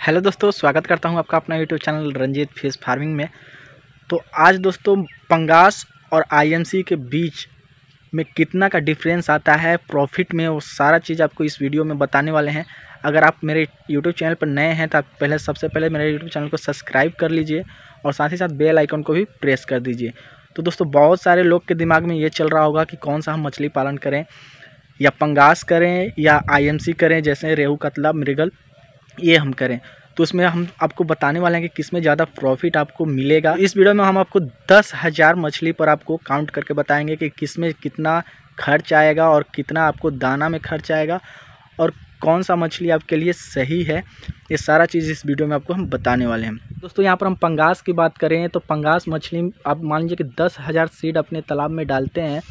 Hello दोस्तों, स्वागत करता हूं आपका अपना YouTube channel Ranjit fish farming में। तो आज दोस्तों पंगास और आईएमसी के बीच में कितना का डिफरेंस आता है प्रॉफिट में, वो सारा चीज़ आपको इस वीडियो में बताने वाले हैं। अगर आप मेरे यूट्यूब चैनल पर नए हैं तो आप सबसे पहले मेरे यूट्यूब चैनल को सब्सक्राइब कर लीजिए और साथ ही साथ बेल आइकन को भी प्रेस कर दीजिए। तो दोस्तों बहुत सारे लोग के दिमाग में ये चल रहा होगा कि कौन सा हम मछली पालन करें, या पंगास करें या आईएमसी करें, जैसे रेहू कतला मृगल ये हम करें। तो उसमें हम आपको बताने वाले हैं कि किस में ज़्यादा प्रॉफिट आपको मिलेगा। इस वीडियो में हम आपको 10,000 मछली पर आपको काउंट करके बताएंगे कि किस में कितना खर्च आएगा और कितना आपको दाना में खर्च आएगा और कौन सा मछली आपके लिए सही है। ये सारा चीज़ इस वीडियो में आपको हम बताने वाले हैं। दोस्तों यहाँ पर हम पंगास की बात करें तो पंगास मछली आप मान लीजिए कि 10,000 सीड अपने तालाब में डालते हैं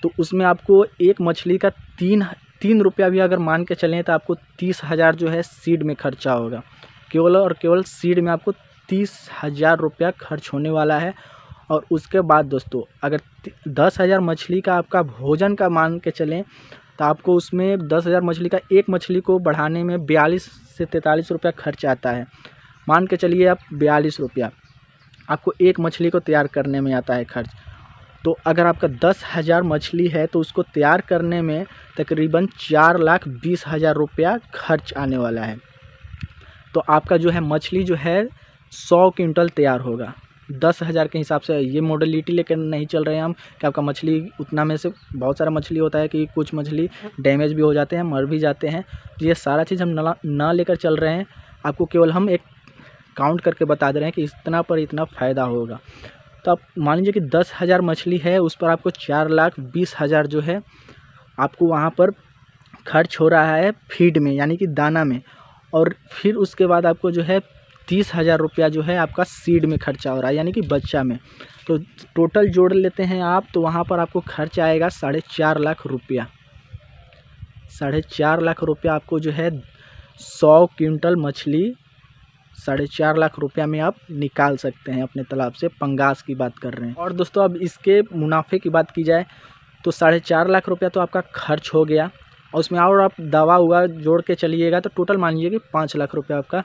तो उसमें आपको एक मछली का तीन रुपया भी अगर मान के चलें तो आपको 30,000 जो है सीड में खर्चा होगा। केवल और केवल सीड में आपको 30,000 रुपया खर्च होने वाला है। और उसके बाद दोस्तों अगर 10,000 मछली का आपका भोजन का मान के चलें तो आपको उसमें 10,000 मछली का एक मछली को बढ़ाने में 42 से 43 रुपया खर्च आता है। मान के चलिए आप 42 रुपया आपको एक मछली को तैयार करने में आता है खर्च। तो अगर आपका 10,000 मछली है तो उसको तैयार करने में तकरीबन 4,20,000 रुपया खर्च आने वाला है। तो आपका जो है मछली जो है 100 क्विंटल तैयार होगा। 10,000 के हिसाब से ये मॉडलिटी लेकर नहीं चल रहे हैं हम कि आपका मछली उतना में से बहुत सारा मछली होता है कि कुछ मछली डैमेज भी हो जाते हैं, मर भी जाते हैं। तो ये सारा चीज़ हम ना लेकर चल रहे हैं। आपको केवल हम एक काउंट करके बता दे रहे हैं कि इतना पर इतना फ़ायदा होगा। तो आप मान लीजिए कि 10,000 मछली है, उस पर आपको 4,20,000 जो है आपको वहाँ पर खर्च हो रहा है फीड में, यानी कि दाना में। और फिर उसके बाद आपको जो है 30,000 रुपया जो है आपका सीड में खर्चा हो रहा है, यानी कि बच्चा में। तो टोटल जोड़ लेते हैं आप तो वहाँ पर आपको खर्च आएगा 4.5 लाख रुपया। 4.5 लाख रुपया आपको जो है 100 क्विंटल मछली 4.5 लाख रुपया में आप निकाल सकते हैं अपने तालाब से। पंगास की बात कर रहे हैं। और दोस्तों अब इसके मुनाफे की बात की जाए तो 4.5 लाख रुपया तो आपका खर्च हो गया और उसमें और आप दवा हुआ जोड़ के चलिएगा तो टोटल मान लीजिए कि 5 लाख रुपया आपका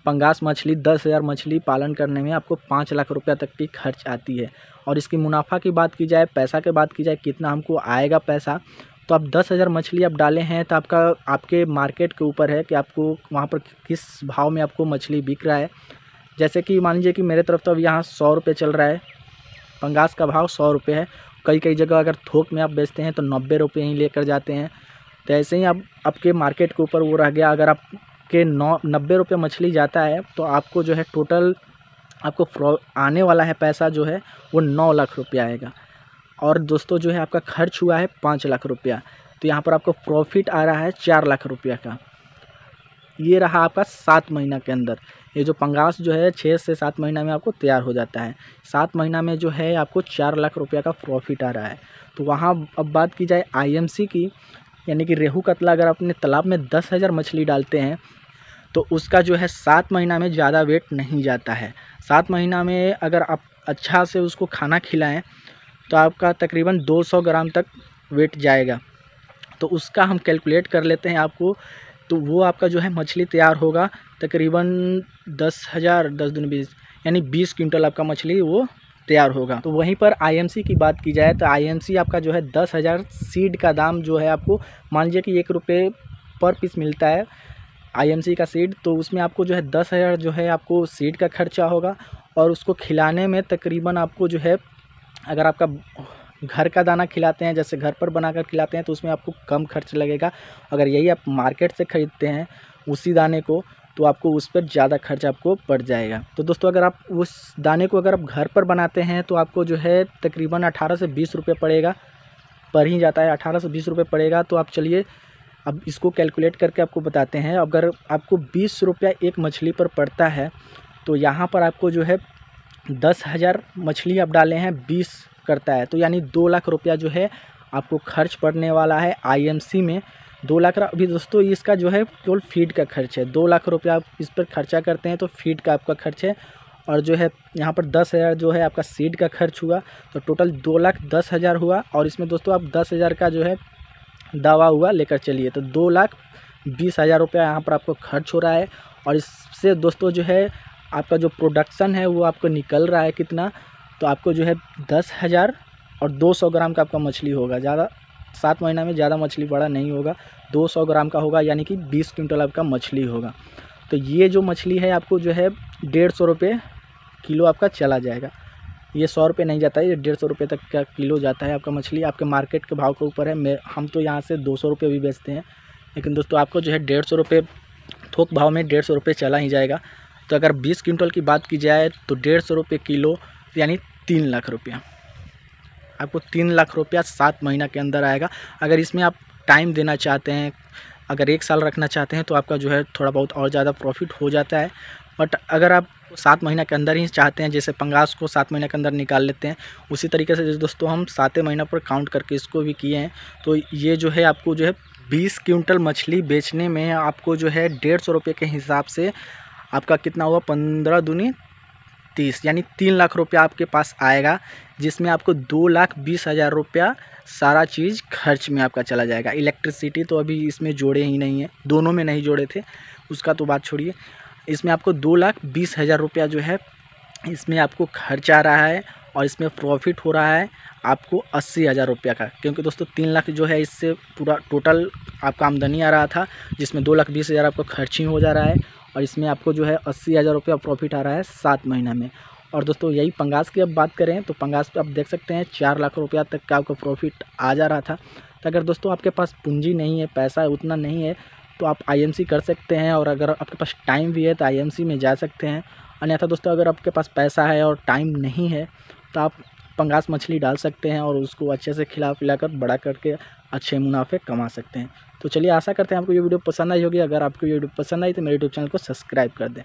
पंगास मछली 10,000 मछली पालन करने में आपको 5 लाख रुपया तक की खर्च आती है। और इसकी मुनाफा की बात की जाए, पैसा की बात की जाए, कितना हमको आएगा पैसा, तो आप 10,000 मछली आप डाले हैं तो आपके मार्केट के ऊपर है कि आपको वहाँ पर किस भाव में आपको मछली बिक रहा है। जैसे कि मान लीजिए कि मेरे तरफ तो अब यहाँ 100 रुपये चल रहा है, पंगास का भाव 100 रुपये है। कई जगह अगर थोक में आप बेचते हैं तो 90 रुपये ही लेकर जाते हैं। तो ऐसे ही अब आपके मार्केट के ऊपर वो रह गया। अगर आपके 90 रुपये मछली जाता है तो आपको जो है टोटल आपको आने वाला है पैसा जो है वो 9 लाख रुपया आएगा। और दोस्तों जो है आपका खर्च हुआ है 5 लाख रुपया, तो यहाँ पर आपको प्रॉफिट आ रहा है 4 लाख रुपया का। ये रहा आपका 7 महीना के अंदर। ये जो पंगास जो है 6 से 7 महीना में आपको तैयार हो जाता है। 7 महीना में जो है आपको 4 लाख रुपया का प्रॉफिट आ रहा है। तो वहाँ अब बात की जाए आईएमसी की, यानी कि रेहू कतला, अगर अपने तालाब में 10,000 मछली डालते हैं तो उसका जो है 7 महीना में ज़्यादा वेट नहीं जाता है। 7 महीना में अगर आप अच्छा से उसको खाना खिलाएँ तो आपका तकरीबन 200 ग्राम तक वेट जाएगा। तो उसका हम कैलकुलेट कर लेते हैं आपको, तो वो आपका जो है मछली तैयार होगा तकरीबन 10,000 10 दूनी 20 यानी 20 क्विंटल आपका मछली वो तैयार होगा। तो वहीं पर आईएमसी की बात की जाए तो आईएमसी आपका जो है 10,000 सीड का दाम जो है आपको मान लीजिए कि 1 रुपये पर पीस मिलता है आईएमसी का सीड। तो उसमें आपको जो है 10,000 जो है आपको सीड का खर्चा होगा। और उसको खिलाने में तकरीबन आपको जो है, अगर आपका घर का दाना खिलाते हैं, जैसे घर पर बनाकर खिलाते हैं, तो उसमें आपको कम खर्च लगेगा। अगर यही आप मार्केट से ख़रीदते हैं उसी दाने को तो आपको उस पर ज़्यादा खर्च आपको पड़ जाएगा। तो दोस्तों अगर आप उस दाने को अगर आप घर पर बनाते हैं तो आपको जो है तकरीबन 18 से 20 रुपये पड़ेगा, पर ही जाता है 18 से 20 रुपये पड़ेगा। तो आप चलिए अब इसको कैलकुलेट करके आपको बताते हैं। अगर आपको 20 रुपया एक मछली पर पड़ता है तो यहाँ पर आपको जो है 10,000 मछली आप डाले हैं 20 करता है, तो यानी 2 लाख रुपया जो है आपको खर्च पड़ने वाला है आईएमसी में। 2 लाख अभी दोस्तों इसका जो है केवल फीड का खर्च है। 2 लाख रुपया आप इस पर खर्चा करते हैं तो फीड का आपका खर्च है। और जो है यहाँ पर 10,000 जो है आपका सीड का खर्च हुआ, तो टोटल 2,10,000 हुआ। और इसमें दोस्तों आप 10,000 का जो है दवा हुआ लेकर चलिए, तो 2,20,000 रुपया यहाँ पर आपको खर्च हो रहा है। और इससे दोस्तों जो है आपका जो प्रोडक्शन है वो आपको निकल रहा है कितना, तो आपको जो है 10,000 और 200 ग्राम का आपका मछली होगा। ज़्यादा 7 महीना में ज़्यादा मछली बड़ा नहीं होगा, 200 ग्राम का होगा, यानी कि 20 क्विंटल आपका मछली होगा। तो ये जो मछली है आपको जो है 150 रुपये किलो आपका चला जाएगा। ये 100 रुपये नहीं जाता है, ये 150 रुपये तक का किलो जाता है आपका मछली। आपके मार्केट के भाव के ऊपर है। हम तो यहाँ से 200 रुपये भी बेचते हैं, लेकिन दोस्तों आपको जो है 150 रुपये थोक भाव में 150 रुपये चला ही जाएगा। तो अगर 20 क्विंटल की बात की जाए तो 150 रुपये किलो यानी 3 लाख रुपया, आपको 3 लाख रुपया 7 महीना के अंदर आएगा। अगर इसमें आप टाइम देना चाहते हैं, अगर 1 साल रखना चाहते हैं तो आपका जो है थोड़ा बहुत और ज़्यादा प्रॉफिट हो जाता है। बट अगर आप 7 महीना के अंदर ही चाहते हैं, जैसे पंगास को 7 महीने के अंदर निकाल लेते हैं, उसी तरीके से दोस्तों हम 7 महीना पर काउंट करके इसको भी किए हैं। तो ये जो है आपको जो है 20 क्विंटल मछली बेचने में आपको जो है 150 रुपये के हिसाब से आपका कितना हुआ, 15 दूनी 30, यानी 3 लाख रुपया आपके पास आएगा, जिसमें आपको 2,20,000 रुपया सारा चीज़ खर्च में आपका चला जाएगा। इलेक्ट्रिसिटी तो अभी इसमें जोड़े ही नहीं है, दोनों में नहीं जोड़े थे, उसका तो बात छोड़िए। इसमें आपको 2,20,000 रुपया जो है इसमें आपको खर्च आ रहा है, और इसमें प्रॉफिट हो रहा है आपको 80,000 रुपया का, क्योंकि दोस्तों 3 लाख जो है इससे पूरा टोटल आपका आमदनी आ रहा था, जिसमें 2,20,000 आपका खर्च ही हो जा रहा है, और इसमें आपको जो है 80,000 रुपया प्रॉफिट आ रहा है 7 महीना में। और दोस्तों यही पंगास की अब बात करें तो पंगास पे आप देख सकते हैं 4 लाख रुपया तक का आपको प्रॉफिट आ जा रहा था। तो अगर दोस्तों आपके पास पूंजी नहीं है, पैसा उतना नहीं है, तो आप IMC कर सकते हैं, और अगर आपके पास टाइम भी है तो IMC में जा सकते हैं। अन्यथा दोस्तों अगर आपके पास पैसा है और टाइम नहीं है तो आप पंगास मछली डाल सकते हैं और उसको अच्छे से खिला पिला कर बड़ा करके अच्छे मुनाफे कमा सकते हैं। तो चलिए, आशा करते हैं आपको ये वीडियो पसंद आई होगी। अगर आपको ये वीडियो पसंद आई तो मेरे यूट्यूब चैनल को सब्सक्राइब कर दें।